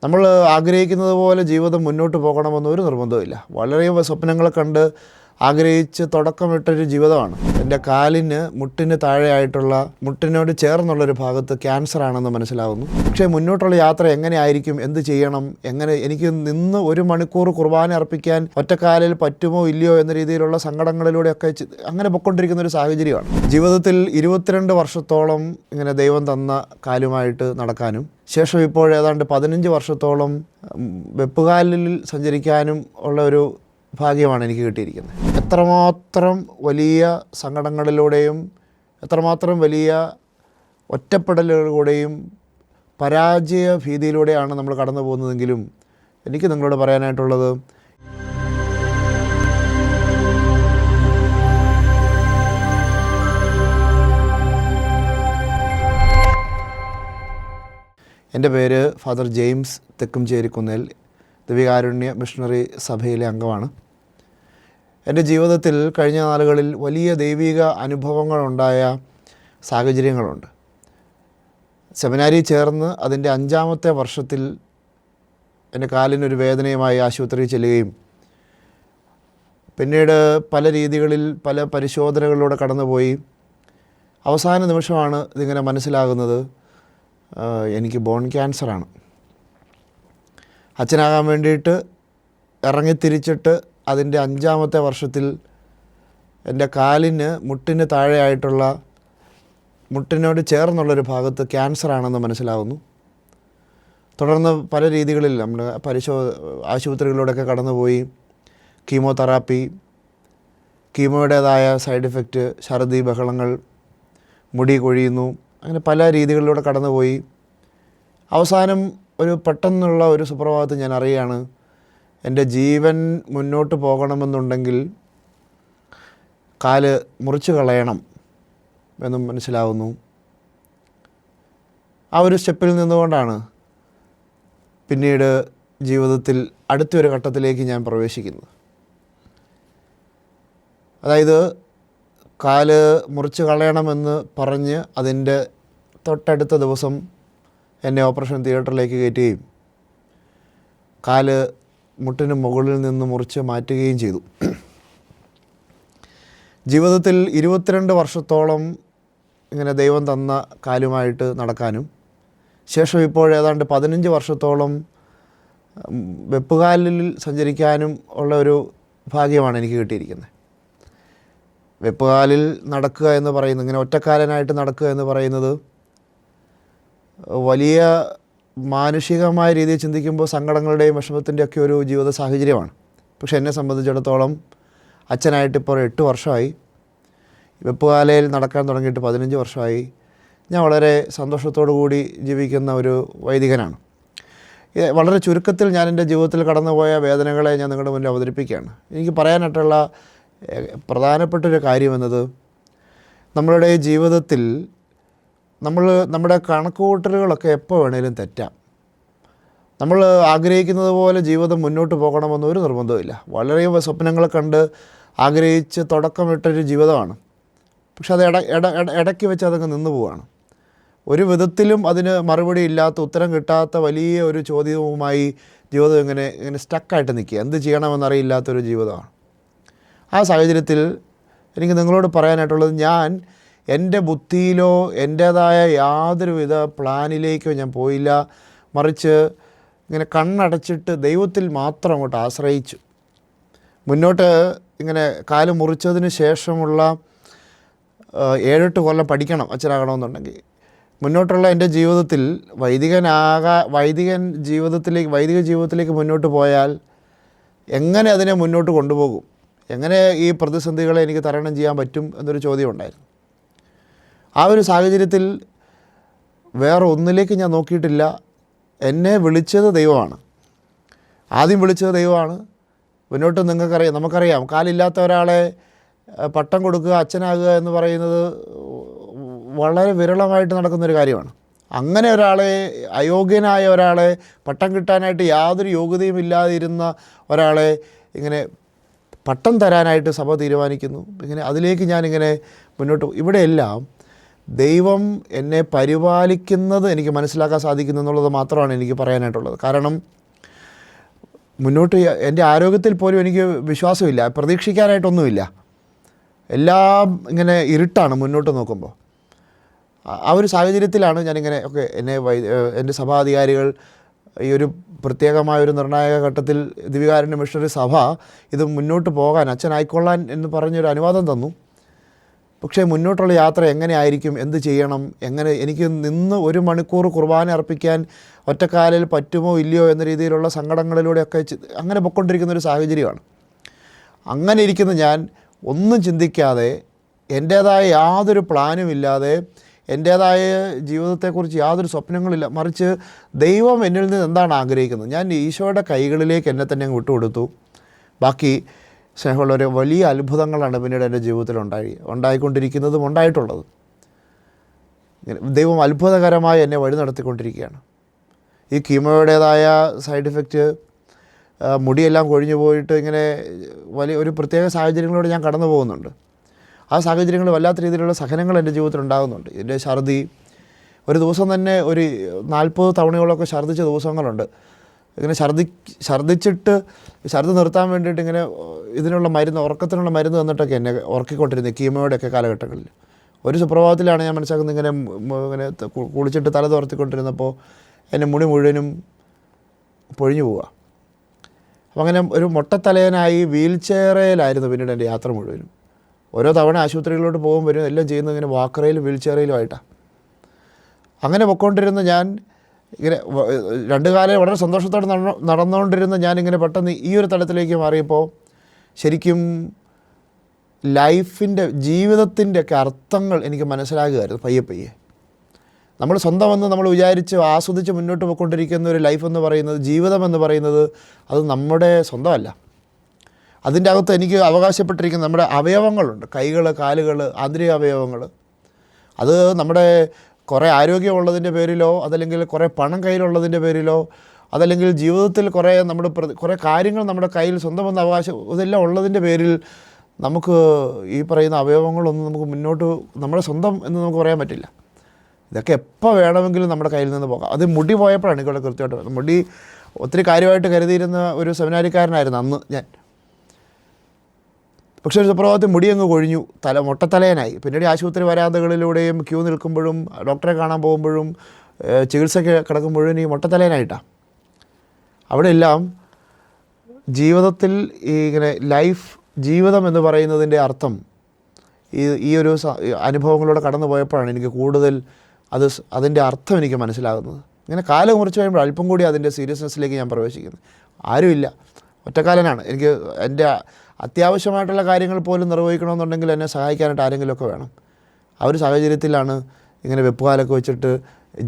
നമ്മൾ ആഗ്രഹിക്കുന്നത് പോലെ ജീവിതം മുന്നോട്ട് പോകണമെന്ന് ഒരു നിർബന്ധവുമില്ല. വളരെ സ്വപ്നങ്ങൾ കണ്ട് ആഗ്രഹിച്ച് തുടക്കമിട്ടൊരു ജീവിതമാണ്. എൻ്റെ കാലിന് മുട്ടിന് താഴെയായിട്ടുള്ള മുട്ടിനോട് ചേർന്നുള്ളൊരു ഭാഗത്ത് ക്യാൻസറാണെന്ന് മനസ്സിലാവുന്നു. പക്ഷേ മുന്നോട്ടുള്ള യാത്ര എങ്ങനെയായിരിക്കും, എന്ത് ചെയ്യണം, എങ്ങനെ എനിക്ക് നിന്ന് 1 മണിക്കൂർ കുർബാന അർപ്പിക്കാൻ ഒറ്റക്കാലിൽ പറ്റുമോ ഇല്ലയോ എന്ന രീതിയിലുള്ള സങ്കടങ്ങളിലൂടെയൊക്കെ അങ്ങനെ പൊയ്ക്കൊണ്ടിരിക്കുന്ന ഒരു സാഹചര്യമാണ്. ജീവിതത്തിൽ 22 വർഷത്തോളം ഇങ്ങനെ ദൈവം തന്ന കാലുമായിട്ട് നടക്കാനും ശേഷം ഇപ്പോൾ ഏതാണ്ട് 15 വർഷത്തോളം വെപ്പുകാലിൽ സഞ്ചരിക്കാനും ഉള്ള ഒരു ഭാഗ്യമാണ് എനിക്ക് കിട്ടിയിരിക്കുന്നത്. എത്രമാത്രം വലിയ സങ്കടങ്ങളിലൂടെയും എത്രമാത്രം വലിയ ഒറ്റപ്പെടലുകളിലൂടെയും പരാജയ ഭീതിയിലൂടെയാണ് നമ്മൾ കടന്നു പോകുന്നതെങ്കിലും എനിക്ക് നിങ്ങളോട് പറയാനായിട്ടുള്ളത്, എൻ്റെ പേര് ഫാദർ ജെയിംസ് തെക്കുംചേരിക്കുന്നേൽ, ദിവ്യകാരുണ്യ മിഷണറി സഭയിലെ അംഗമാണ്. എൻ്റെ ജീവിതത്തിൽ കഴിഞ്ഞ നാളുകളിൽ വലിയ ദൈവിക അനുഭവങ്ങളുണ്ടായ സാഹചര്യങ്ങളുണ്ട്. സെമിനാരി ചേർന്ന് അതിൻ്റെ 5-ാമത്തെ വർഷത്തിൽ എൻ്റെ കാലിനൊരു വേദനയുമായി ആശുപത്രിയിൽ ചെല്ലുകയും പിന്നീട് പല രീതികളിൽ പല പരിശോധനകളിലൂടെ കടന്നുപോയി അവസാന നിമിഷമാണ് ഇതിങ്ങനെ മനസ്സിലാകുന്നത്, എനിക്ക് ബോൺ ക്യാൻസറാണ്. അച്ഛനാകാൻ വേണ്ടിയിട്ട് ഇറങ്ങിത്തിരിച്ചിട്ട് അതിൻ്റെ 5-ാമത്തെ വർഷത്തിൽ എൻ്റെ കാലിന് മുട്ടിന് താഴെയായിട്ടുള്ള മുട്ടിനോട് ചേർന്നുള്ളൊരു ഭാഗത്ത് ക്യാൻസറാണെന്ന് മനസ്സിലാവുന്നു. തുടർന്ന് പല രീതികളിൽ നമ്മൾ ആശുപത്രികളിലൂടെയൊക്കെ കടന്നുപോയി കീമോതെറാപ്പി, കീമോയുടേതായ സൈഡ് എഫക്റ്റ്, ഛർദി, ബഹളങ്ങൾ, മുടി കൊഴിയുന്നു, അങ്ങനെ പല രീതികളിലൂടെ കടന്നുപോയി അവസാനം ഒരു പെട്ടെന്നുള്ള ഒരു സുപ്രഭാതത്തിൽ ഞാൻ അറിയുകയാണ്, എൻ്റെ ജീവൻ മുന്നോട്ട് പോകണമെന്നുണ്ടെങ്കിൽ കാല് മുറിച്ച് കളയണം എന്നും മനസ്സിലാവുന്നു. ആ ഒരു സ്റ്റെപ്പിൽ നിന്നുകൊണ്ടാണ് പിന്നീട് ജീവിതത്തിൽ അടുത്തൊരു ഘട്ടത്തിലേക്ക് ഞാൻ പ്രവേശിക്കുന്നത്. അതായത് കാല് മുറിച്ച് കളയണമെന്ന് പറഞ്ഞ് അതിൻ്റെ തൊട്ടടുത്ത ദിവസം എന്നെ ഓപ്പറേഷൻ തിയേറ്ററിലേക്ക് കയറ്റുകയും കാല് മുട്ടിന് മുകളിൽ നിന്ന് മുറിച്ച് മാറ്റുകയും ചെയ്തു. ജീവിതത്തിൽ 22 വർഷത്തോളം ഇങ്ങനെ ദൈവം തന്ന കാലുമായിട്ട് നടക്കാനും ശേഷം ഇപ്പോൾ ഏതാണ്ട് 15 വർഷത്തോളം വെപ്പുകാലിൽ സഞ്ചരിക്കാനും ഉള്ള ഒരു ഭാഗ്യമാണ് എനിക്ക് കിട്ടിയിരിക്കുന്നത്. വെപ്പുകാലിൽ നടക്കുക എന്ന് പറയുന്നത്, ഇങ്ങനെ ഒറ്റക്കാലനായിട്ട് നടക്കുക എന്ന് പറയുന്നത് വലിയ മാനുഷികമായ രീതിയിൽ ചിന്തിക്കുമ്പോൾ സങ്കടങ്ങളുടെയും വിഷമത്തിൻ്റെയൊക്കെ ഒരു ജീവിത സാഹചര്യമാണ്. പക്ഷെ എന്നെ സംബന്ധിച്ചിടത്തോളം അച്ഛനായിട്ടിപ്പോൾ 8 വർഷമായി, വെപ്പുകാലയിൽ നടക്കാൻ തുടങ്ങിയിട്ട് 15 വർഷമായി. ഞാൻ വളരെ സന്തോഷത്തോടു കൂടി ജീവിക്കുന്ന ഒരു വൈദികനാണ്. വളരെ ചുരുക്കത്തിൽ ഞാൻ എൻ്റെ ജീവിതത്തിൽ കടന്നുപോയ വേദനകളെ ഞാൻ നിങ്ങളുടെ മുന്നിൽ അവതരിപ്പിക്കുകയാണ്. എനിക്ക് പറയാനായിട്ടുള്ള പ്രധാനപ്പെട്ടൊരു കാര്യമെന്നത്, നമ്മളുടെ ജീവിതത്തിൽ നമ്മുടെ കണക്കുകൂട്ടലുകളൊക്കെ എപ്പോൾ വേണേലും തെറ്റാം. നമ്മൾ ആഗ്രഹിക്കുന്നത് പോലെ ജീവിതം മുന്നോട്ട് പോകണമെന്ന് ഒരു നിർബന്ധവുമില്ല. വളരെ സ്വപ്നങ്ങൾ കണ്ട് ആഗ്രഹിച്ച് തുടക്കമിട്ടൊരു ജീവിതമാണ്. പക്ഷെ അത് ഇടയ്ക്ക് വെച്ച് അതങ്ങ് നിന്ന് പോവുകയാണ്. ഒരു വിധത്തിലും അതിന് മറുപടി ഇല്ലാത്ത, ഉത്തരം കിട്ടാത്ത വലിയ ഒരു ചോദ്യവുമായി ജീവിതം ഇങ്ങനെ സ്റ്റക്കായിട്ട് നിൽക്കുക, എന്ത് ചെയ്യണമെന്നറിയില്ലാത്തൊരു ജീവിതമാണ്. ആ സാഹചര്യത്തിൽ എനിക്ക് നിങ്ങളോട് പറയാനായിട്ടുള്ളത്, ഞാൻ എൻ്റെ ബുദ്ധിയിലോ എൻ്റേതായ യാതൊരുവിധ പ്ലാനിലേക്കോ ഞാൻ പോയില്ല. മറിച്ച് ഇങ്ങനെ കണ്ണടച്ചിട്ട് ദൈവത്തിൽ മാത്രം അങ്ങോട്ട് ആശ്രയിച്ചു. മുന്നോട്ട് ഇങ്ങനെ കാല് മുറിച്ചതിന് ശേഷമുള്ള 7-8 കൊല്ലം പഠിക്കണം അച്ഛനാകണമെന്നുണ്ടെങ്കിൽ. മുന്നോട്ടുള്ള എൻ്റെ ജീവിതത്തിൽ വൈദിക ജീവിതത്തിലേക്ക് മുന്നോട്ട് പോയാൽ എങ്ങനെ അതിനെ മുന്നോട്ട് കൊണ്ടുപോകും, എങ്ങനെ ഈ പ്രതിസന്ധികളെ എനിക്ക് തരണം ചെയ്യാൻ പറ്റും എന്നൊരു ചോദ്യം ഉണ്ടായിരുന്നു. ആ ഒരു സാഹചര്യത്തിൽ വേറെ ഒന്നിലേക്ക് ഞാൻ നോക്കിയിട്ടില്ല. എന്നെ വിളിച്ചത് ദൈവമാണ്. ആദ്യം വിളിച്ചത് ദൈവമാണ്. മുന്നോട്ട് നമുക്കറിയാം, കാലില്ലാത്ത ഒരാളെ പട്ടം കൊടുക്കുക, അച്ഛനാകുക എന്ന് പറയുന്നത് വളരെ വിരളമായിട്ട് നടക്കുന്നൊരു കാര്യമാണ്. അങ്ങനെ ഒരാളെ, അയോഗ്യനായ ഒരാളെ, പട്ടം കിട്ടാനായിട്ട് യാതൊരു യോഗ്യതയും ഇല്ലാതിരുന്ന ഒരാളെ ഇങ്ങനെ പട്ടം തരാനായിട്ട് സഭ തീരുമാനിക്കുന്നു. ഇങ്ങനെ അതിലേക്ക് ഞാനിങ്ങനെ മുന്നോട്ട് ഇവിടെയെല്ലാം ദൈവം എന്നെ പരിപാലിക്കുന്നത് എനിക്ക് മനസ്സിലാക്കാൻ സാധിക്കുന്നു എന്നുള്ളത് മാത്രമാണ് എനിക്ക് പറയാനായിട്ടുള്ളത്. കാരണം മുന്നോട്ട് എൻ്റെ ആരോഗ്യത്തിൽ പോലും എനിക്ക് വിശ്വാസമില്ല, പ്രതീക്ഷിക്കാനായിട്ടൊന്നുമില്ല. എല്ലാം ഇങ്ങനെ ഇരുട്ടാണ് മുന്നോട്ട് നോക്കുമ്പോൾ. ആ ഒരു സാഹചര്യത്തിലാണ് ഞാനിങ്ങനെ എൻ്റെ സഭാധികാരികൾ ഈ ഒരു പ്രത്യേകമായൊരു നിർണായക ഘട്ടത്തിൽ ദിവ്യകാരുണ്യ മിഷണറി സഭ ഇത് മുന്നോട്ട് പോകാൻ അച്ഛനായിക്കൊള്ളാൻ എന്ന് പറഞ്ഞൊരു അനുവാദം തന്നു. പക്ഷേ മുന്നോട്ടുള്ള യാത്ര എങ്ങനെ ആയിരിക്കും, എന്ത് ചെയ്യണം, എങ്ങനെ എനിക്ക് നിന്ന് 1 മണിക്കൂർ കുർബാന അർപ്പിക്കാൻ ഒറ്റക്കാലിൽ പറ്റുമോ ഇല്ലയോ എന്ന രീതിയിലുള്ള സങ്കടങ്ങളിലൂടെയൊക്കെ അങ്ങനെ പൊയ്ക്കൊണ്ടിരിക്കുന്നൊരു സാഹചര്യമാണ്. അങ്ങനെ ഇരിക്കുന്ന ഞാൻ ഒന്നും ചിന്തിക്കാതെ, എൻ്റേതായ യാതൊരു പ്ലാനും ഇല്ലാതെ, എൻ്റേതായ ജീവിതത്തെക്കുറിച്ച് യാതൊരു സ്വപ്നങ്ങളില്ല, മറിച്ച് ദൈവം എന്നിൽ നിന്ന് എന്താണ് ആഗ്രഹിക്കുന്നത്, ഞാൻ ഈശോയുടെ കൈകളിലേക്ക് എന്നെ തന്നെ വിട്ടുകൊടുത്തു. ബാക്കി സ്നേഹമുള്ളവരെ, വലിയ അത്ഭുതങ്ങളാണ് പിന്നീട് എൻ്റെ ജീവിതത്തിൽ ഉണ്ടായിക്കൊണ്ടിരിക്കുന്നതും ഉണ്ടായിട്ടുള്ളതും. ദൈവം അത്ഭുതകരമായി എന്നെ വഴി നടത്തിക്കൊണ്ടിരിക്കുകയാണ്. ഈ കീമോയുടേതായ സൈഡ് ഇഫക്റ്റ്, മുടിയെല്ലാം കൊഴിഞ്ഞു പോയിട്ട് ഇങ്ങനെ വലിയ ഒരു പ്രത്യേക സാഹചര്യങ്ങളിലൂടെ ഞാൻ കടന്നു പോകുന്നുണ്ട്. ആ സാഹചര്യങ്ങൾ വല്ലാത്ത രീതിയിലുള്ള സഹനങ്ങൾ എൻ്റെ ജീവിതത്തിൽ ഉണ്ടാകുന്നുണ്ട്. ഇതിൻ്റെ ഛർദി, ഒരു ദിവസം തന്നെ ഒരു 40 തവണയോളമൊക്കെ ഛർദ്ദിച്ച ദിവസങ്ങളുണ്ട്. ഇങ്ങനെ ഛർദ്ദി നിർത്താൻ വേണ്ടിയിട്ട് ഇങ്ങനെ ഇതിനുള്ള മരുന്ന്, ഉറക്കത്തിനുള്ള മരുന്ന് തന്നിട്ടൊക്കെ എന്നെ ഉറക്കിക്കൊണ്ടിരുന്നത് കീമോയുടെയൊക്കെ കാലഘട്ടങ്ങളിൽ. ഒരു സുപ്രഭാതത്തിലാണ് ഞാൻ മനസ്സിലാക്കുന്നത്, ഇങ്ങനെ കുളിച്ചിട്ട് തല തുറത്തിക്കൊണ്ടിരുന്നപ്പോൾ എൻ്റെ മുടി മുഴുവനും പൊഴിഞ്ഞു പോവുക. അപ്പം അങ്ങനെ ഒരു മൊട്ടത്തലയനായി വീൽ ചെയറിലായിരുന്നു പിന്നീട് എൻ്റെ യാത്ര മുഴുവനും. ഓരോ തവണ ആശുപത്രികളിലോട്ട് പോകുമ്പോഴും എല്ലാം ചെയ്യുന്നത് ഇങ്ങനെ വാക്കറയിലും വീൽ ചെയറിലുമായിട്ടാണ്. അങ്ങനെ പൊയ്ക്കൊണ്ടിരുന്ന ഞാൻ ഇങ്ങനെ 2 കാലം വളരെ സന്തോഷത്തോടെ നടന്നുകൊണ്ടിരുന്ന ഞാനിങ്ങനെ പെട്ടെന്ന് ഈ ഒരു തലത്തിലേക്ക് മാറിയപ്പോൾ ശരിക്കും ജീവിതത്തിൻ്റെ ഒക്കെ അർത്ഥങ്ങൾ എനിക്ക് മനസ്സിലാകുമായിരുന്നു പയ്യെ. നമ്മൾ സ്വന്തമെന്ന് നമ്മൾ വിചാരിച്ച് ആസ്വദിച്ച് മുന്നോട്ട് പോയിക്കൊണ്ടിരിക്കുന്ന ഒരു ലൈഫ് എന്ന് പറയുന്നത്, ജീവിതം എന്ന് പറയുന്നത്, അത് നമ്മുടെ സ്വന്തമല്ല. അതിൻ്റെ അകത്ത് എനിക്ക് അവകാശപ്പെട്ടിരിക്കുന്ന നമ്മുടെ അവയവങ്ങളുണ്ട്, കൈകൾ, കാലുകൾ, ആന്തരിക അവയവങ്ങൾ. അത് നമ്മുടെ കുറേ ആരോഗ്യമുള്ളതിൻ്റെ പേരിലോ, അതല്ലെങ്കിൽ കുറേ പണം കയ്യിലുള്ളതിൻ്റെ പേരിലോ, അതല്ലെങ്കിൽ ജീവിതത്തിൽ കുറേ കാര്യങ്ങൾ നമ്മുടെ കയ്യിൽ സ്വന്തമെന്ന് അവകാശം ഇതെല്ലാം ഉള്ളതിൻ്റെ പേരിൽ നമുക്ക് ഈ പറയുന്ന അവയവങ്ങളൊന്നും നമുക്ക് മുന്നോട്ട് നമ്മുടെ സ്വന്തം എന്ന് നമുക്ക് പറയാൻ പറ്റില്ല. ഇതൊക്കെ എപ്പോൾ വേണമെങ്കിലും നമ്മുടെ കയ്യിൽ നിന്ന് പോകാം. അത് മുടി പോയപ്പോഴാണ് എനിക്കിവിടെ കൃത്യമായിട്ട് മുടി ഒത്തിരി കാര്യമായിട്ട് കരുതിയിരുന്ന ഒരു സെമിനാരിക്കാരനായിരുന്നു അന്ന് ഞാൻ. പക്ഷേ ഒരു സുപ്രഭാതത്തിൽ മുടി അങ്ങ് കൊഴിഞ്ഞു, മൊട്ടത്തലയനായി. പിന്നീട് ആശുപത്രി വരാന്തകളിലൂടെയും ക്യൂ നിൽക്കുമ്പോഴും ഡോക്ടറെ കാണാൻ പോകുമ്പോഴും ചികിത്സയ്ക്ക് കിടക്കുമ്പോഴും ഈ മൊട്ടത്തലയനായിട്ടാണ്. അവിടെ എല്ലാം ജീവിതത്തിൽ ഇങ്ങനെ ജീവിതം എന്ന് പറയുന്നതിൻ്റെ അർത്ഥം ഈ ഒരു അനുഭവങ്ങളിലൂടെ കടന്നു പോയപ്പോഴാണ് എനിക്ക് കൂടുതൽ അതിൻ്റെ അർത്ഥം എനിക്ക് മനസ്സിലാകുന്നത്. ഇങ്ങനെ കാലം കുറച്ച് കഴിയുമ്പോൾ അല്പം കൂടി അതിൻ്റെ സീരിയസ്നെസ്സിലേക്ക് ഞാൻ പ്രവേശിക്കുന്നത്. ആരുമില്ല, ഒറ്റക്കാലനാണ്. എനിക്ക് എൻ്റെ അത്യാവശ്യമായിട്ടുള്ള കാര്യങ്ങൾ പോലും നിർവഹിക്കണമെന്നുണ്ടെങ്കിൽ എന്നെ സഹായിക്കാനായിട്ട് ആരെങ്കിലുമൊക്കെ വേണം. ആ ഒരു സാഹചര്യത്തിലാണ് ഇങ്ങനെ വെപ്പുകാലൊക്കെ വെച്ചിട്ട്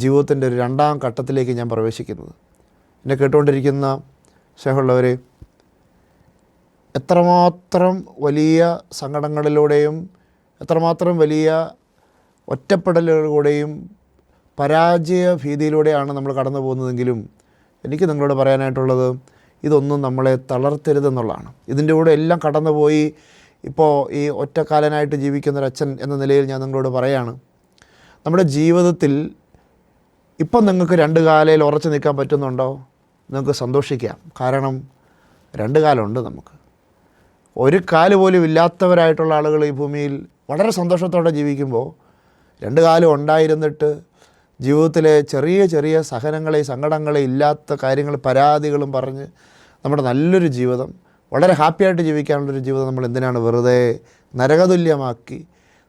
ജീവിതത്തിൻ്റെ ഒരു 2ാം ഘട്ടത്തിലേക്ക് ഞാൻ പ്രവേശിക്കുന്നത്. എന്നെ കേട്ടുകൊണ്ടിരിക്കുന്ന സ്നേഹമുള്ളവരെ, എത്രമാത്രം വലിയ സങ്കടങ്ങളിലൂടെയും എത്രമാത്രം വലിയ ഒറ്റപ്പെടലുകളിലൂടെയും പരാജയ ഭീതിയിലൂടെയാണ് നമ്മൾ കടന്നു പോകുന്നതെങ്കിലും എനിക്ക് നിങ്ങളോട് പറയാനായിട്ടുള്ളത്, ഇതൊന്നും നമ്മളെ തളർത്തരുതെന്നുള്ളതാണ്. ഇതിൻ്റെ കൂടെ എല്ലാം കടന്നുപോയി ഇപ്പോൾ ഈ ഒറ്റക്കാലനായിട്ട് ജീവിക്കുന്നൊരച്ഛൻ എന്ന നിലയിൽ ഞാൻ നിങ്ങളോട് പറയാണ്, നമ്മുടെ ജീവിതത്തിൽ ഇപ്പം നിങ്ങൾക്ക് 2 കാലയിൽ ഉറച്ചു നിൽക്കാൻ പറ്റുന്നുണ്ടോ? നിങ്ങൾക്ക് സന്തോഷിക്കാം. കാരണം 2 കാലമുണ്ട് നമുക്ക്. ഒരു കാല് പോലും ഇല്ലാത്തവരായിട്ടുള്ള ആളുകൾ ഈ ഭൂമിയിൽ വളരെ സന്തോഷത്തോടെ ജീവിക്കുമ്പോൾ 2 കാലം ഉണ്ടായിരുന്നിട്ട് ജീവിതത്തിലെ ചെറിയ ചെറിയ സഹനങ്ങളെ, സങ്കടങ്ങളെ, ഇല്ലാത്ത കാര്യങ്ങൾ, പരാതികളും പറഞ്ഞ് നമ്മുടെ നല്ലൊരു ജീവിതം, വളരെ ഹാപ്പിയായിട്ട് ജീവിക്കാനുള്ളൊരു ജീവിതം നമ്മൾ എന്തിനാണ് വെറുതെ നരകതുല്യമാക്കി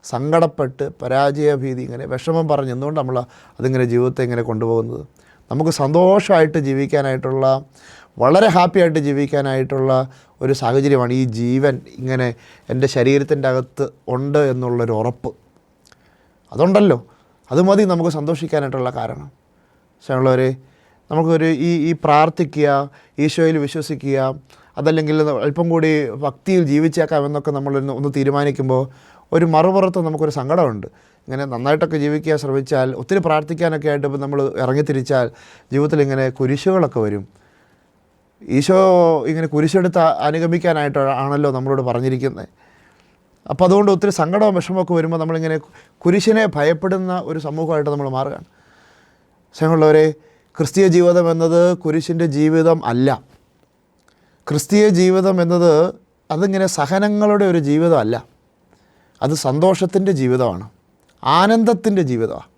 സങ്കടപ്പെട്ട് പരാജയഭീതി ഇങ്ങനെ വിഷമം പറഞ്ഞ് എന്തുകൊണ്ട് നമ്മൾ അതിങ്ങനെ ജീവിതത്തെ ഇങ്ങനെ കൊണ്ടുപോകുന്നത്? നമുക്ക് സന്തോഷമായിട്ട് ജീവിക്കാനായിട്ടുള്ള, വളരെ ഹാപ്പിയായിട്ട് ജീവിക്കാനായിട്ടുള്ള ഒരു സാഹചര്യമാണ് ഈ ജീവൻ ഇങ്ങനെ എൻ്റെ ശരീരത്തിൻ്റെ അകത്ത് ഉണ്ട് എന്നുള്ളൊരു ഉറപ്പ്. അതുണ്ടല്ലോ, അത് മതി നമുക്ക് സന്തോഷിക്കാനായിട്ടുള്ള കാരണം. സ്നേഹമുള്ളവരെ, നമുക്കൊരു ഈ പ്രാർത്ഥിക്കുക, ഈശോയിൽ വിശ്വസിക്കുക, അതല്ലെങ്കിൽ അല്പം കൂടി ഭക്തിയിൽ ജീവിച്ചേക്കാമെന്നൊക്കെ ഒന്ന് തീരുമാനിക്കുമ്പോൾ ഒരു മറുപുറത്ത് നമുക്കൊരു സങ്കടമുണ്ട്. ഇങ്ങനെ നന്നായിട്ടൊക്കെ ജീവിക്കാൻ ശ്രമിച്ചാൽ, ഒത്തിരി പ്രാർത്ഥിക്കാനൊക്കെ ആയിട്ട് ഇപ്പോൾ നമ്മൾ ഇറങ്ങിത്തിരിച്ചാൽ ജീവിതത്തിൽ ഇങ്ങനെ കുരിശുകളൊക്കെ വരും. ഈശോ ഇങ്ങനെ കുരിശെടുത്ത് അനുഗമിക്കാനായിട്ടാണല്ലോ നമ്മളോട് പറഞ്ഞിരിക്കുന്നത്. അപ്പോൾ അതുകൊണ്ട് ഒത്തിരി സങ്കടവും വിഷമമൊക്കെ വരുമ്പോൾ നമ്മളിങ്ങനെ കുരിശിനെ ഭയപ്പെടുന്ന ഒരു സമൂഹമായിട്ട് നമ്മൾ മാറുകയാണ്. സ്നേഹമുള്ളവരെ, ക്രിസ്തീയ ജീവിതം എന്നത് കുരിശിൻ്റെ ജീവിതം അല്ല. ക്രിസ്തീയ ജീവിതം എന്നത് അതിങ്ങനെ സഹനങ്ങളുടെ ഒരു ജീവിതമല്ല, അത് സന്തോഷത്തിൻ്റെ ജീവിതമാണ്, ആനന്ദത്തിൻ്റെ ജീവിതമാണ്.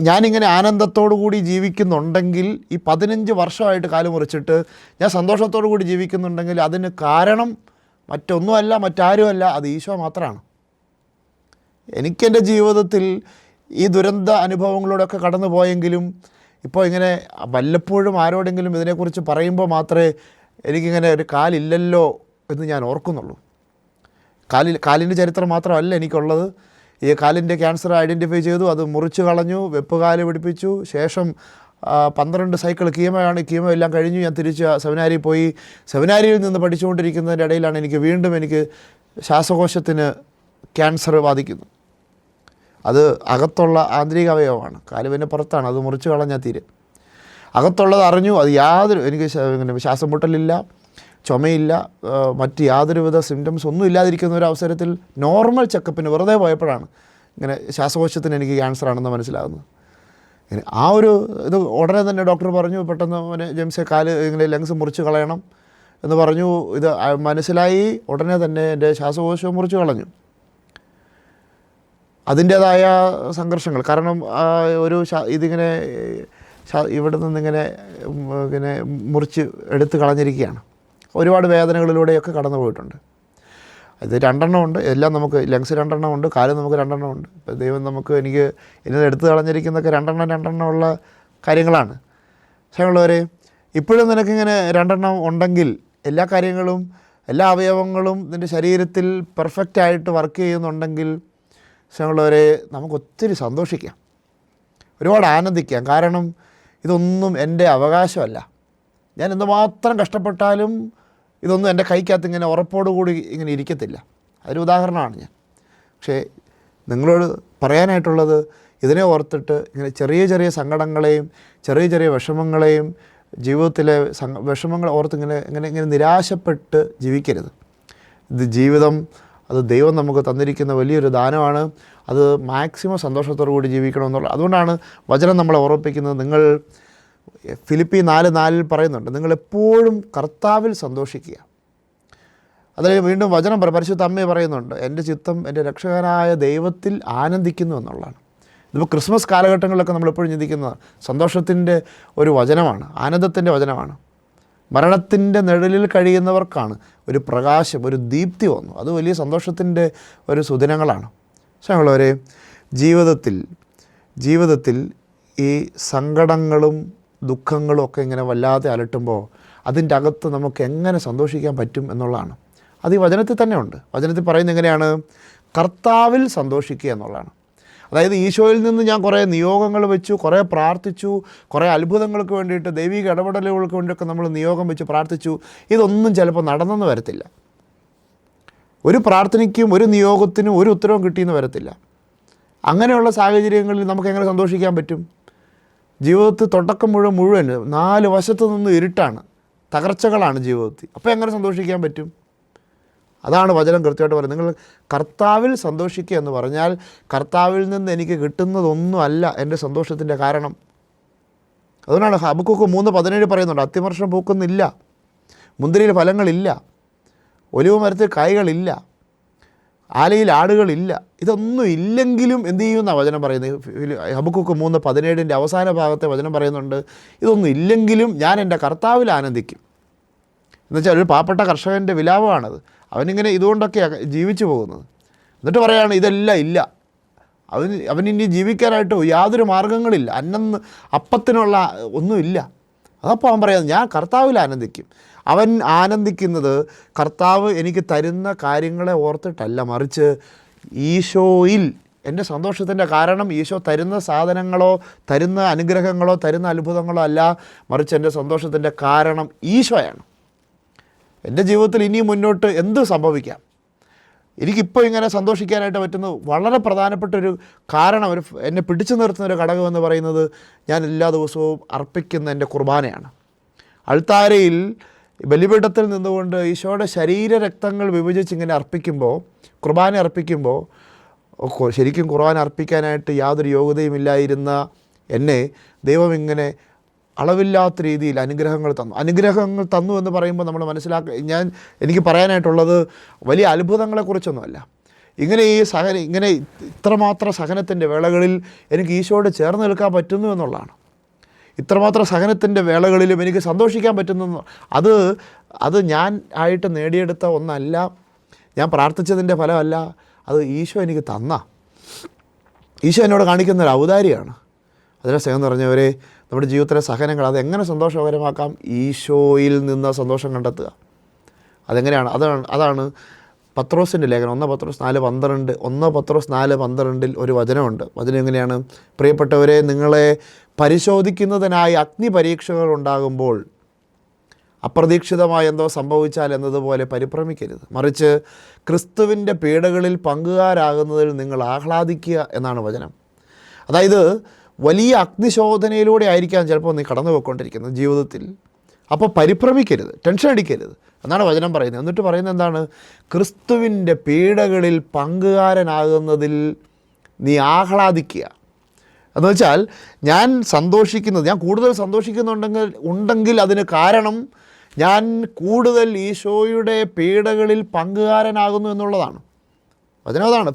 ഞാനിങ്ങനെ ആനന്ദത്തോടു കൂടി ജീവിക്കുന്നുണ്ടെങ്കിൽ, ഈ 15 വർഷമായിട്ട് കാല് മുറിച്ചിട്ട് ഞാൻ സന്തോഷത്തോടു കൂടി ജീവിക്കുന്നുണ്ടെങ്കിൽ അതിന് കാരണം മറ്റൊന്നുമല്ല, മറ്റാരുമല്ല, അത് ഈശോ മാത്രമാണ്. എനിക്കെൻ്റെ ജീവിതത്തിൽ ഈ ദുരന്ത അനുഭവങ്ങളിലൂടെയൊക്കെ കടന്നു പോയെങ്കിലും ഇപ്പോൾ ഇങ്ങനെ വല്ലപ്പോഴും ആരോടെങ്കിലും ഇതിനെക്കുറിച്ച് പറയുമ്പോൾ മാത്രമേ എനിക്കിങ്ങനെ ഒരു കാലില്ലല്ലോ എന്ന് ഞാൻ ഓർക്കുന്നുള്ളൂ. കാലിൻ്റെ ചരിത്രം മാത്രമല്ല എനിക്കുള്ളത്. ഈ കാലിൻ്റെ ക്യാൻസർ ഐഡൻറ്റിഫൈ ചെയ്തു, അത് മുറിച്ച് കളഞ്ഞു, വെപ്പുകാല് പിടിപ്പിച്ചു, ശേഷം 12 സൈക്കിൾ കീമോ എല്ലാം കഴിഞ്ഞു. ഞാൻ തിരിച്ച് സെമിനാരിയിൽ പോയി. സെമിനാരിയിൽ നിന്ന് പഠിച്ചുകൊണ്ടിരിക്കുന്നതിൻ്റെ ഇടയിലാണ് എനിക്ക് ശ്വാസകോശത്തിന് ക്യാൻസർ ബാധിക്കുന്നു. അത് അകത്തുള്ള ആന്തരിക അവയവമാണ്, കാല് പിന്നെ പുറത്താണ്, അത് മുറിച്ച് കളഞ്ഞാൽ തീരെ. അകത്തുള്ളത് അറിഞ്ഞു, അത് എനിക്ക് ശ്വാസം മുട്ടലില്ല, ചുമയില്ല, മറ്റ് യാതൊരുവിധ സിംറ്റംസ് ഒന്നും ഇല്ലാതിരിക്കുന്ന ഒരു അവസരത്തിൽ നോർമൽ ചെക്കപ്പിന് വെറുതെ പോയപ്പോഴാണ് ഇങ്ങനെ ശ്വാസകോശത്തിന് എനിക്ക് ക്യാൻസർ ആണെന്ന് മനസ്സിലാകുന്നത്. ആ ഒരു ഇത് ഉടനെ തന്നെ ഡോക്ടർ പറഞ്ഞു, പെട്ടെന്ന് ജെയിംസെ കാല് ഇങ്ങനെ ലങ്സ് മുറിച്ച് കളയണം എന്ന് പറഞ്ഞു. ഇത് മനസ്സിലായി ഉടനെ തന്നെ എൻ്റെ ശ്വാസകോശം മുറിച്ച് കളഞ്ഞു. അതിൻ്റേതായ സംഘർഷങ്ങൾ, കാരണം ഇതിങ്ങനെ ഇവിടെ നിന്നിങ്ങനെ ഇങ്ങനെ മുറിച്ച് എടുത്ത് കളഞ്ഞിരിക്കുകയാണ്. ഒരുപാട് വേദനകളിലൂടെയൊക്കെ കടന്നു പോയിട്ടുണ്ട്. ഇത് 2 ഉണ്ട്, എല്ലാം നമുക്ക് ലങ്സ് 2 ഉണ്ട്, കാല് നമുക്ക് 2 ഉണ്ട്. ഇപ്പോൾ ദൈവം എനിക്ക് ഇന്നത് എടുത്ത് കളഞ്ഞിരിക്കുന്നതൊക്കെ 2 ഉള്ള കാര്യങ്ങളാണ്. സ്നേഹമുള്ളവരെ, ഇപ്പോഴും നിനക്കിങ്ങനെ 2 ഉണ്ടെങ്കിൽ എല്ലാ കാര്യങ്ങളും, എല്ലാ അവയവങ്ങളും നിൻ്റെ ശരീരത്തിൽ പെർഫെക്റ്റായിട്ട് വർക്ക് ചെയ്യുന്നുണ്ടെങ്കിൽ സ്നേഹമുള്ളവരെ, നമുക്കൊത്തിരി സന്തോഷിക്കാം, ഒരുപാട് ആനന്ദിക്കാം. കാരണം ഇതൊന്നും എൻ്റെ അവകാശമല്ല. ഞാൻ എന്തുമാത്രം കഷ്ടപ്പെട്ടാലും ഇതൊന്നും എൻ്റെ കൈക്കകത്ത് ഇങ്ങനെ ഉറപ്പോടുകൂടി ഇങ്ങനെ ഇരിക്കത്തില്ല. അതൊരു ഉദാഹരണമാണ് ഞാൻ. പക്ഷേ നിങ്ങളോട് പറയാനായിട്ടുള്ളത്, ഇതിനെ ഓർത്തിട്ട് ഇങ്ങനെ ചെറിയ ചെറിയ സങ്കടങ്ങളെയും ചെറിയ ചെറിയ വിഷമങ്ങളെയും ജീവിതത്തിലെ വിഷമങ്ങൾ ഓർത്ത് ഇങ്ങനെ നിരാശപ്പെട്ട് ജീവിക്കരുത്. ഇത് ജീവിതം, അത് ദൈവം നമുക്ക് തന്നിരിക്കുന്ന വലിയൊരു ദാനമാണ്. അത് മാക്സിമം സന്തോഷത്തോടു കൂടി ജീവിക്കണമെന്നുള്ള, അതുകൊണ്ടാണ് വചനം നമ്മളെ ഓർമ്മിപ്പിക്കുന്നത്. നിങ്ങൾ ഫിലിപ്പി 4:4 പറയുന്നുണ്ട്, നിങ്ങളെപ്പോഴും കർത്താവിൽ സന്തോഷിക്കുക. അതായത് വീണ്ടും വചനം പരിശുദ്ധ അമ്മയെ പറയുന്നുണ്ട്, എൻ്റെ ചിത്തം എൻ്റെ രക്ഷകനായ ദൈവത്തിൽ ആനന്ദിക്കുന്നു എന്നുള്ളതാണ്. ഇതിപ്പോൾ ക്രിസ്മസ് കാലഘട്ടങ്ങളിലൊക്കെ നമ്മളെപ്പോഴും ചിന്തിക്കുന്ന സന്തോഷത്തിൻ്റെ ഒരു വചനമാണ്, ആനന്ദത്തിൻ്റെ വചനമാണ്. മരണത്തിൻ്റെ നിഴലിൽ കഴിയുന്നവർക്കാണ് ഒരു പ്രകാശം, ഒരു ദീപ്തി വന്നു. അത് വലിയ സന്തോഷത്തിൻ്റെ ഒരു സുദിനങ്ങളാണ്. സ്നേഹമുള്ളവരെ, ജീവിതത്തിൽ ഈ സങ്കടങ്ങളും ദുഃഖങ്ങളും ഒക്കെ ഇങ്ങനെ വല്ലാതെ അലട്ടുമ്പോൾ അതിൻ്റെ അകത്ത് നമുക്ക് എങ്ങനെ സന്തോഷിക്കാൻ പറ്റും എന്നുള്ളതാണ്. അത് ഈ വചനത്തിൽ തന്നെ ഉണ്ട്. വചനത്തിൽ പറയുന്നത് എങ്ങനെയാണ്? കർത്താവിൽ സന്തോഷിക്കുക എന്നുള്ളതാണ്. അതായത് ഈശോയിൽ നിന്ന് ഞാൻ കുറേ നിയോഗങ്ങൾ വെച്ചു, കുറേ പ്രാർത്ഥിച്ചു, കുറേ അത്ഭുതങ്ങൾക്ക് വേണ്ടിയിട്ട്, ദൈവിക ഇടപെടലുകൾക്ക് വേണ്ടിയൊക്കെ നമ്മൾ നിയോഗം വെച്ച് പ്രാർത്ഥിച്ചു. ഇതൊന്നും ചിലപ്പോൾ നടന്നെന്ന് വരത്തില്ല. ഒരു പ്രാർത്ഥനയ്ക്കും ഒരു നിയോഗത്തിനും ഒരു ഉത്തരവും കിട്ടിയെന്ന് വരത്തില്ല. അങ്ങനെയുള്ള സാഹചര്യങ്ങളിൽ നമുക്ക് എങ്ങനെ സന്തോഷിക്കാൻ പറ്റും? ജീവിതത്തിൽ തുടക്കം മുഴുവൻ 4 വശത്തു നിന്ന് ഇരുട്ടാണ്, തകർച്ചകളാണ് ജീവിതത്തിൽ. അപ്പോൾ എങ്ങനെ സന്തോഷിക്കാൻ പറ്റും? അതാണ് വചനം കൃത്യമായിട്ട് പറയുന്നത്. നിങ്ങൾ കർത്താവിൽ സന്തോഷിക്കുക എന്ന് പറഞ്ഞാൽ കർത്താവിൽ നിന്ന് എനിക്ക് കിട്ടുന്നതൊന്നും അല്ല എൻ്റെ സന്തോഷത്തിൻ്റെ കാരണം. അതുകൊണ്ടാണ് ഹബക്കൂക്ക് 3:17 പറയുന്നുണ്ട്, അത്തിവർഷം പൂക്കുന്നില്ല, മുന്തിരിയിൽ ഫലങ്ങളില്ല, ഒലിവ് മരത്തിൽ കായ്കളില്ല, ആലയിൽ ആടുകളില്ല. ഇതൊന്നും ഇല്ലെങ്കിലും എന്ത് ചെയ്യുമെന്നാണ് വചനം പറയുന്നത്. ഹബക്കൂക്ക് 3:17 അവസാന ഭാഗത്തെ വചനം പറയുന്നുണ്ട്, ഇതൊന്നും ഇല്ലെങ്കിലും ഞാൻ എൻ്റെ കർത്താവിൽ ആനന്ദിക്കും. എന്നുവെച്ചാൽ ഒരു പാവപ്പെട്ട കർഷകൻ്റെ വിലാപമാണത്. അവനിങ്ങനെ ഇതുകൊണ്ടൊക്കെയാണ് ജീവിച്ചു പോകുന്നത്. എന്നിട്ട് പറയുകയാണ് ഇതെല്ലാം ഇല്ല, അവനിനി ജീവിക്കാനായിട്ട് യാതൊരു മാർഗങ്ങളില്ല, അപ്പത്തിനുള്ള ഒന്നുമില്ല. അതപ്പോൾ അവൻ പറയുന്നത് ഞാൻ കർത്താവിൽ ആനന്ദിക്കും. അവൻ ആനന്ദിക്കുന്നത് കർത്താവ് എനിക്ക് തരുന്ന കാര്യങ്ങളെ ഓർത്തിട്ടല്ല, മറിച്ച് ഈശോയിൽ. എൻ്റെ സന്തോഷത്തിൻ്റെ കാരണം ഈശോ തരുന്ന സാധനങ്ങളോ തരുന്ന അനുഗ്രഹങ്ങളോ തരുന്ന അത്ഭുതങ്ങളോ അല്ല, മറിച്ച് എൻ്റെ സന്തോഷത്തിൻ്റെ കാരണം ഈശോയാണ്. എൻ്റെ ജീവിതത്തിൽ ഇനിയും മുന്നോട്ട് എന്ത് സംഭവിക്കാം, എനിക്കിപ്പോൾ ഇങ്ങനെ സന്തോഷിക്കാനായിട്ട് പറ്റുന്ന വളരെ പ്രധാനപ്പെട്ടൊരു കാരണം, എന്നെ പിടിച്ചു നിർത്തുന്നൊരു ഘടകം എന്ന് പറയുന്നത് ഞാൻ എല്ലാ ദിവസവും അർപ്പിക്കുന്ന എൻ്റെ കുർബാനയാണ്. അൾത്താരയിൽ ബലിപീഠത്തിൽ നിന്നുകൊണ്ട് ഈശോയുടെ ശരീരരക്തങ്ങൾ വിഭജിച്ച് ഇങ്ങനെ അർപ്പിക്കുമ്പോൾ, കുർബാന അർപ്പിക്കുമ്പോൾ, ശരിക്കും കുർബാന അർപ്പിക്കാനായിട്ട് യാതൊരു യോഗ്യതയുമില്ലായിരുന്ന എന്നെ ദൈവം ഇങ്ങനെ അളവില്ലാത്ത രീതിയിൽ അനുഗ്രഹങ്ങൾ തന്നു എന്ന് പറയുമ്പോൾ നമ്മൾ എനിക്ക് പറയാനായിട്ടുള്ളത് വലിയ അത്ഭുതങ്ങളെക്കുറിച്ചൊന്നുമല്ല. ഇങ്ങനെ ഇങ്ങനെ ഇത്രമാത്രം സഹനത്തിൻ്റെ വേളകളിൽ എനിക്ക് ഈശോയോട് ചേർന്ന് നിൽക്കാൻ പറ്റുന്നു എന്നുള്ളതാണ്. ഇത്രമാത്രം സഹനത്തിൻ്റെ വേളകളിലും എനിക്ക് സന്തോഷിക്കാൻ പറ്റുന്നു. അത് ഞാൻ ആയിട്ട് നേടിയെടുത്ത ഒന്നല്ല, ഞാൻ പ്രാർത്ഥിച്ചതിൻ്റെ ഫലമല്ല, അത് ഈശോ എനിക്ക് ഈശോ എന്നോട് കാണിക്കുന്ന ഒരു ഔദാര്യമാണ്. അതിനെ സ്നേഹം നിറഞ്ഞവരെ, നമ്മുടെ ജീവിതത്തിലെ സഹനങ്ങൾ അതെങ്ങനെ സന്തോഷകരമാക്കാം? ഈശോയിൽ നിന്ന് സന്തോഷം കണ്ടെത്തുക. അതെങ്ങനെയാണ്? അതാണ് പത്രോസിൻ്റെ ലേഖനം 1 പത്രോസ് 4:12 ഒരു വചനമുണ്ട്. വചനം എങ്ങനെയാണ്? പ്രിയപ്പെട്ടവരെ, നിങ്ങളെ പരിശോധിക്കുന്നതിനായി അഗ്നി പരീക്ഷകൾ ഉണ്ടാകുമ്പോൾ അപ്രതീക്ഷിതമായി എന്തോ സംഭവിച്ചാൽ എന്നതുപോലെ പരിഭ്രമിക്കരുത്, മറിച്ച് ക്രിസ്തുവിൻ്റെ പീഡകളിൽ പങ്കുകാരാകുന്നതിൽ നിങ്ങൾ ആഹ്ലാദിക്കുക എന്നാണ് വചനം. അതായത് വലിയ അഗ്നിശോധനയിലൂടെ ആയിരിക്കാം ചിലപ്പോൾ നീ കടന്നു പോയിക്കൊണ്ടിരിക്കുന്നത് ജീവിതത്തിൽ. അപ്പോൾ പരിഭ്രമിക്കരുത്, ടെൻഷൻ അടിക്കരുത് എന്നാണ് വചനം പറയുന്നത്. എന്നിട്ട് പറയുന്നത് എന്താണ്? ക്രിസ്തുവിൻ്റെ പീഡകളിൽ പങ്കുകാരനാകുന്നതിൽ നീ ആഹ്ലാദിക്കുക. എന്ന് വെച്ചാൽ ഞാൻ കൂടുതൽ സന്തോഷിക്കുന്നുണ്ടെങ്കിൽ അതിന് കാരണം ഞാൻ കൂടുതൽ ഈശോയുടെ പീഡകളിൽ പങ്കുകാരനാകുന്നു എന്നുള്ളതാണ്. വചനതാണ്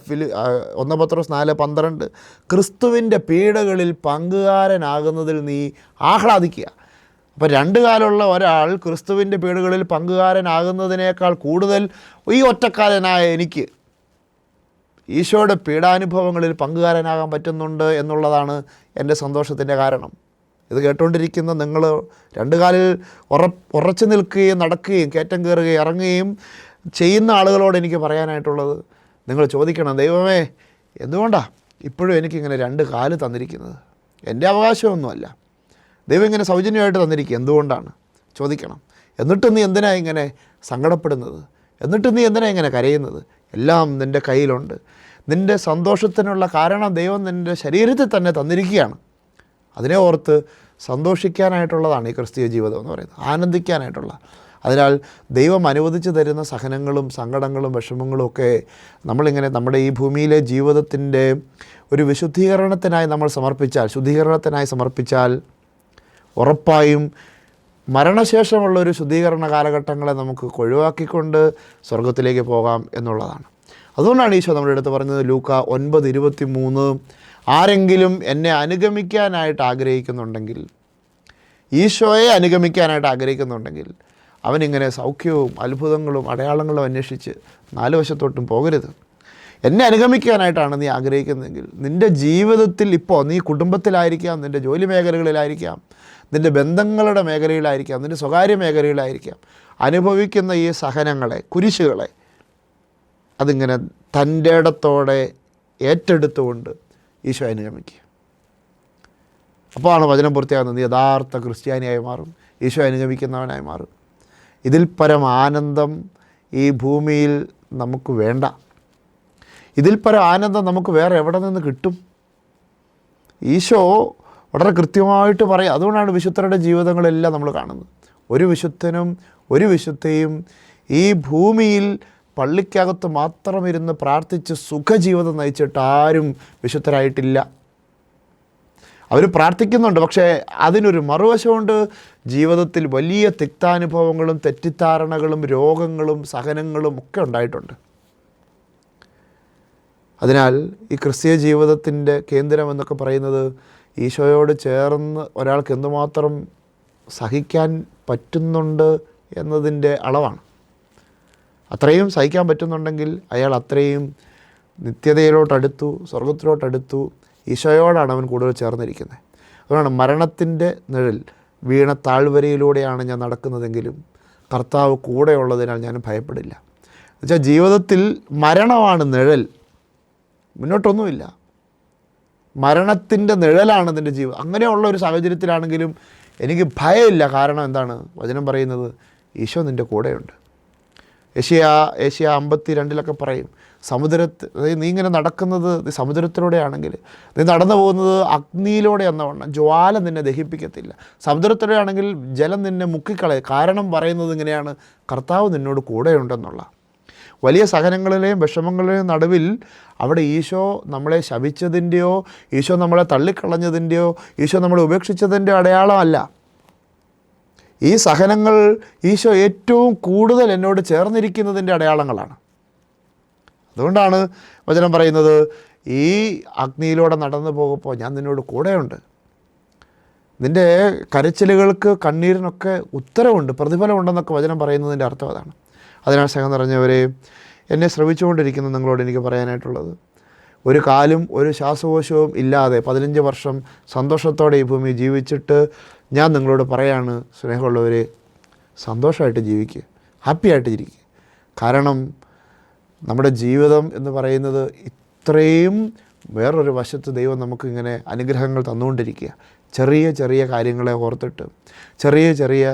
1 പത്രോസ് 4:12 ക്രിസ്തുവിൻ്റെ പീഡകളിൽ പങ്കുകാരനാകുന്നതിൽ നീ ആഹ്ലാദിക്കുക. അപ്പോൾ 2 കാലുള്ള ഒരാൾ ക്രിസ്തുവിൻ്റെ പീഡകളിൽ പങ്കുകാരനാകുന്നതിനേക്കാൾ കൂടുതൽ ഈ ഒറ്റക്കാലനായ എനിക്ക് ഈശോയുടെ പീഡാനുഭവങ്ങളിൽ പങ്കുകാരനാകാൻ പറ്റുന്നുണ്ട് എന്നുള്ളതാണ് എൻ്റെ സന്തോഷത്തിൻ്റെ കാരണം. ഇത് കേട്ടുകൊണ്ടിരിക്കുന്ന നിങ്ങൾ 2 കാലിൽ ഉറച്ചു നിൽക്കുകയും നടക്കുകയും കയറ്റം കയറുകയും ഇറങ്ങുകയും ചെയ്യുന്ന ആളുകളോട് എനിക്ക് പറയാനായിട്ടുള്ളത്, നിങ്ങൾ ചോദിക്കണം, ദൈവമേ എന്തുകൊണ്ടാണ് ഇപ്പോഴും എനിക്കിങ്ങനെ 2 കാല് തന്നിരിക്കുന്നത്? എൻ്റെ അവകാശമൊന്നുമല്ല, ദൈവം ഇങ്ങനെ സൗജന്യമായിട്ട് തന്നിരിക്കുക, എന്തുകൊണ്ടാണ് ചോദിക്കണം. എന്നിട്ട് നീ എന്തിനാണ് ഇങ്ങനെ സങ്കടപ്പെടുന്നത്? എന്നിട്ട് നീ എന്തിനാണ് ഇങ്ങനെ കരയുന്നത്? എല്ലാം നിൻ്റെ കയ്യിലുണ്ട്. നിൻ്റെ സന്തോഷത്തിനുള്ള കാരണം ദൈവം നിൻ്റെ ശരീരത്തിൽ തന്നെ തന്നിരിക്കുകയാണ്. അതിനെ ഓർത്ത് സന്തോഷിക്കാനായിട്ടുള്ളതാണ് ഈ ക്രിസ്തീയ ജീവിതം എന്ന് പറയുന്നത്, ആനന്ദിക്കാനായിട്ടുള്ള. അതിനാൽ ദൈവം അനുവദിച്ച് തരുന്ന സഹനങ്ങളും സങ്കടങ്ങളും വിഷമങ്ങളും ഒക്കെ നമ്മളിങ്ങനെ നമ്മുടെ ഈ ഭൂമിയിലെ ജീവിതത്തിൻ്റെ ഒരു ശുദ്ധീകരണത്തിനായി സമർപ്പിച്ചാൽ ഉറപ്പായും മരണശേഷമുള്ളൊരു ശുദ്ധീകരണ കാലഘട്ടങ്ങളെ നമുക്ക് ഒഴിവാക്കിക്കൊണ്ട് സ്വർഗത്തിലേക്ക് പോകാം എന്നുള്ളതാണ്. അതുകൊണ്ടാണ് ഈശോ നമ്മുടെ അടുത്ത് പറഞ്ഞത് ലൂക്ക 9:23 ആരെങ്കിലും എന്നെ അനുഗമിക്കാനായിട്ട് ആഗ്രഹിക്കുന്നുണ്ടെങ്കിൽ, ഈശോയെ അനുഗമിക്കാനായിട്ട് ആഗ്രഹിക്കുന്നുണ്ടെങ്കിൽ അവനിങ്ങനെ സൗഖ്യവും അത്ഭുതങ്ങളും അടയാളങ്ങളും അന്വേഷിച്ച് 4 വശത്തോട്ടും പോകരുത്. എന്നെ അനുഗമിക്കാനായിട്ടാണ് നീ ആഗ്രഹിക്കുന്നതെങ്കിൽ നിൻ്റെ ജീവിതത്തിൽ ഇപ്പോൾ നീ കുടുംബത്തിലായിരിക്കാം, നിൻ്റെ ജോലി മേഖലകളിലായിരിക്കാം, നിൻ്റെ ബന്ധങ്ങളുടെ മേഖലയിലായിരിക്കാം, നിൻ്റെ സ്വകാര്യ മേഖലയിലായിരിക്കാം, അനുഭവിക്കുന്ന ഈ സഹനങ്ങളെ, കുരിശുകളെ അതിങ്ങനെ തൻ്റെ ഇടത്തോടെ ഏറ്റെടുത്തുകൊണ്ട് ഈശോ അനുഗമിക്കുക. അപ്പോഴാണ് വചനം പൂർത്തിയാകുന്നത്. നീ യഥാർത്ഥ ക്രിസ്ത്യാനിയായി മാറും, ഈശോ അനുഗമിക്കുന്നവനായി മാറും. ഇതിൽ പരം ആനന്ദം ഈ ഭൂമിയിൽ നമുക്ക് വേണ്ട. ഇതിൽ പരം ആനന്ദം നമുക്ക് വേറെ എവിടെ നിന്ന് കിട്ടും? ഈശോ വളരെ കൃത്യമായിട്ട് പറയാം. അതുകൊണ്ടാണ് വിശുദ്ധരുടെ ജീവിതങ്ങളെല്ലാം നമ്മൾ കാണുന്നത്. ഒരു വിശുദ്ധനും ഒരു വിശുദ്ധയും ഈ ഭൂമിയിൽ പള്ളിക്കകത്ത് മാത്രം ഇരുന്ന് പ്രാർത്ഥിച്ച് സുഖജീവിതം നയിച്ചിട്ട് ആരും വിശുദ്ധരായിട്ടില്ല. അവർ പ്രാർത്ഥിക്കുന്നുണ്ട്, പക്ഷേ അതിനൊരു മറുവശമുണ്ട്. ജീവിതത്തിൽ വലിയ തിക്താനുഭവങ്ങളും തെറ്റിദ്ധാരണകളും രോഗങ്ങളും സഹനങ്ങളും ഒക്കെ ഉണ്ടായിട്ടുണ്ട്. അതിനാൽ ഈ ക്രിസ്തീയ ജീവിതത്തിൻ്റെ കേന്ദ്രം എന്നൊക്കെ പറയുന്നത് ഈശോയോട് ചേർന്ന് ഒരാൾക്ക് എന്തുമാത്രം സഹിക്കാൻ പറ്റുന്നുണ്ട് എന്നതിൻ്റെ അളവാണ്. അത്രയും സഹിക്കാൻ പറ്റുന്നുണ്ടെങ്കിൽ അയാൾ അത്രയും നിത്യതയിലോട്ടടുത്തു, സ്വർഗത്തിലോട്ടടുത്തു, ഈശോയോടാണ് അവൻ കൂടുതൽ ചേർന്നിരിക്കുന്നത്. അതുകൊണ്ടാണ് മരണത്തിൻ്റെ നിഴൽ വീണ താഴ്വരയിലൂടെയാണ് ഞാൻ നടക്കുന്നതെങ്കിലും കർത്താവ് കൂടെയുള്ളതിനാൽ ഞാൻ ഭയപ്പെടില്ല. എന്നുവെച്ചാൽ ജീവിതത്തിൽ മരണമാണ് നിഴൽ, മുന്നോട്ടൊന്നുമില്ല. മരണത്തിൻ്റെ നിഴലാണ് നിൻ്റെ ജീവിതം. അങ്ങനെയുള്ള ഒരു സാഹചര്യത്തിലാണെങ്കിലും എനിക്ക് ഭയമില്ല. കാരണം എന്താണ്? വചനം പറയുന്നത് ഈശോ നിൻ്റെ കൂടെയുണ്ട്. ഏഷ്യ 52 പറയും, അതായത് നീ ഇങ്ങനെ നടക്കുന്നത് നീ സമുദ്രത്തിലൂടെയാണെങ്കിൽ, നീ നടന്നു പോകുന്നത് അഗ്നിയിലൂടെ എന്നവണ്ണം, ജ്വാല നിന്നെ ദഹിപ്പിക്കത്തില്ല. സമുദ്രത്തിലൂടെയാണെങ്കിൽ ജലം നിന്നെ മുക്കിക്കളയും. കാരണം പറയുന്നത് ഇങ്ങനെയാണ്, കർത്താവ് നിന്നോട് കൂടെയുണ്ടെന്നുള്ള. വലിയ സഹനങ്ങളിലെയും വിഷമങ്ങളുടെയും നടുവിൽ അവിടെ ഈശോ നമ്മളെ ശപിച്ചതിൻ്റെയോ ഈശോ നമ്മളെ തള്ളിക്കളഞ്ഞതിൻ്റെയോ ഈശോ നമ്മളെ ഉപേക്ഷിച്ചതിൻ്റെയോ അടയാളമല്ല. ഈ സഹനങ്ങൾ ഈശോ ഏറ്റവും കൂടുതൽ എന്നോട് ചേർന്നിരിക്കുന്നതിൻ്റെ അടയാളങ്ങളാണ്. അതുകൊണ്ടാണ് വചനം പറയുന്നത്, ഈ അഗ്നിയിലൂടെ നടന്നു പോകുമ്പോൾ ഞാൻ നിന്നോട് കൂടെയുണ്ട്. നിൻ്റെ കരച്ചിലുകൾക്ക് കണ്ണീരിനൊക്കെ ഉത്തരവുണ്ട്, പ്രതിഫലമുണ്ടെന്നൊക്കെ വചനം പറയുന്നതിൻ്റെ അർത്ഥം അതാണ്. അതിനാൽ സ്നേഹം നിറഞ്ഞവരെ, എന്നെ ശ്രമിച്ചുകൊണ്ടിരിക്കുന്ന നിങ്ങളോട് എനിക്ക് പറയാനായിട്ടുള്ളത്, ഒരു കാലും ഒരു ശ്വാസകോശവും ഇല്ലാതെ 15 വർഷം സന്തോഷത്തോടെ ഈ ഭൂമി ജീവിച്ചിട്ട് ഞാൻ നിങ്ങളോട് പറയാണ്, സ്നേഹമുള്ളവരെ, സന്തോഷമായിട്ട് ജീവിക്കുക, ഹാപ്പിയായിട്ട് ഇരിക്കുക. കാരണം നമ്മുടെ ജീവിതം എന്ന് പറയുന്നത് ഇത്രയും വേറൊരു വശത്ത് ദൈവം നമുക്കിങ്ങനെ അനുഗ്രഹങ്ങൾ തന്നുകൊണ്ടിരിക്കുക. ചെറിയ ചെറിയ കാര്യങ്ങളെ ഓർത്തിട്ട്, ചെറിയ ചെറിയ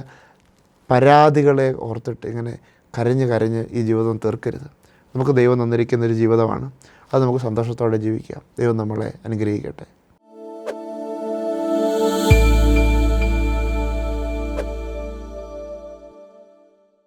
പരാതികളെ ഓർത്തിട്ട് ഇങ്ങനെ കരഞ്ഞ് ഈ ജീവിതം തീർക്കരുത്. നമുക്ക് ദൈവം തന്നിരിക്കുന്നൊരു ജീവിതമാണ്, അത് നമുക്ക് സന്തോഷത്തോടെ ജീവിക്കാം. ദൈവം നമ്മളെ അനുഗ്രഹിക്കട്ടെ.